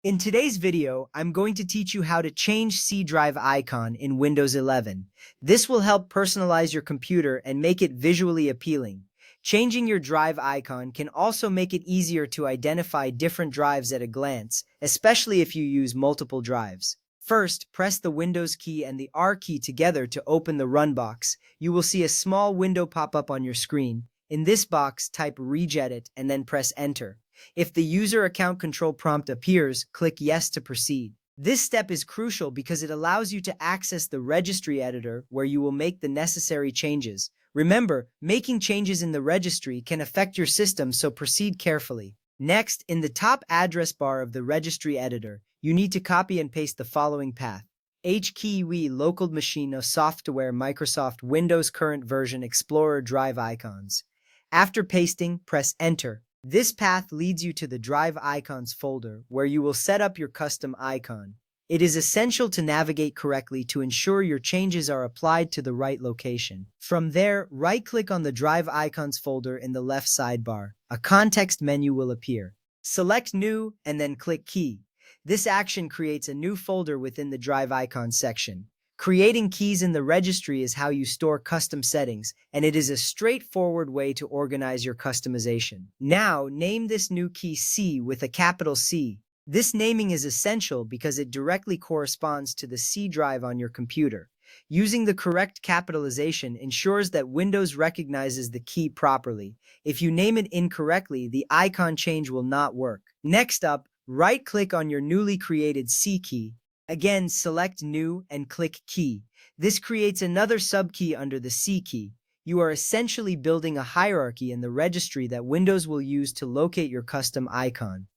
In today's video, I'm going to teach you how to change C drive icon in Windows 11. This will help personalize your computer and make it visually appealing. Changing your drive icon can also make it easier to identify different drives at a glance, especially if you use multiple drives. First, press the Windows key and the R key together to open the Run box. You will see a small window pop up on your screen. In this box, type Regedit and then press Enter. If the user account control prompt appears, click Yes to proceed. This step is crucial because it allows you to access the Registry Editor where you will make the necessary changes. Remember, making changes in the registry can affect your system, so proceed carefully. Next, in the top address bar of the Registry Editor, you need to copy and paste the following path. HKEW local machine of software Microsoft Windows current version Explorer drive icons. After pasting, press Enter. This path leads you to the Drive Icons folder, where you will set up your custom icon. It is essential to navigate correctly to ensure your changes are applied to the right location. From there, right-click on the Drive Icons folder in the left sidebar. A context menu will appear. Select New and then click Key. This action creates a new folder within the Drive Icons section. Creating keys in the registry is how you store custom settings, and it is a straightforward way to organize your customization. Now, name this new key C with a capital C. This naming is essential because it directly corresponds to the C drive on your computer. Using the correct capitalization ensures that Windows recognizes the key properly. If you name it incorrectly, the icon change will not work. Next up, right-click on your newly created C key. Again, select New and click Key. This creates another subkey under the C key. You are essentially building a hierarchy in the registry that Windows will use to locate your custom icon.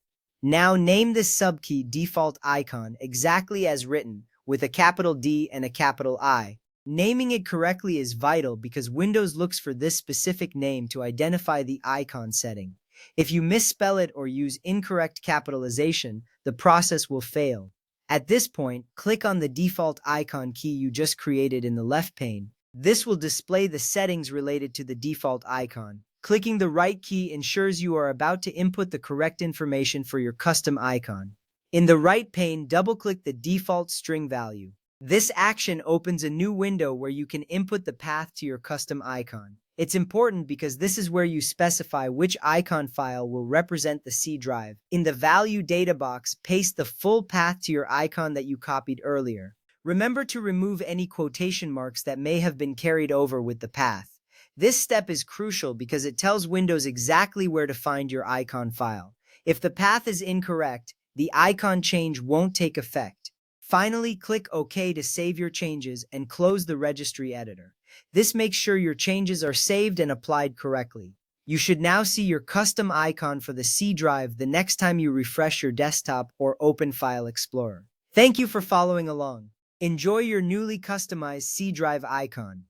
Now name this subkey Default Icon exactly as written, with a capital D and a capital I. Naming it correctly is vital because Windows looks for this specific name to identify the icon setting. If you misspell it or use incorrect capitalization, the process will fail. At this point, click on the default icon key you just created in the left pane. This will display the settings related to the default icon. Clicking the right key ensures you are about to input the correct information for your custom icon. In the right pane, double-click the default string value. This action opens a new window where you can input the path to your custom icon. It's important because this is where you specify which icon file will represent the C drive. In the value data box, paste the full path to your icon that you copied earlier. Remember to remove any quotation marks that may have been carried over with the path. This step is crucial because it tells Windows exactly where to find your icon file. If the path is incorrect, the icon change won't take effect. Finally, click OK to save your changes and close the Registry Editor. This makes sure your changes are saved and applied correctly. You should now see your custom icon for the C drive the next time you refresh your desktop or open File Explorer. Thank you for following along. Enjoy your newly customized C drive icon.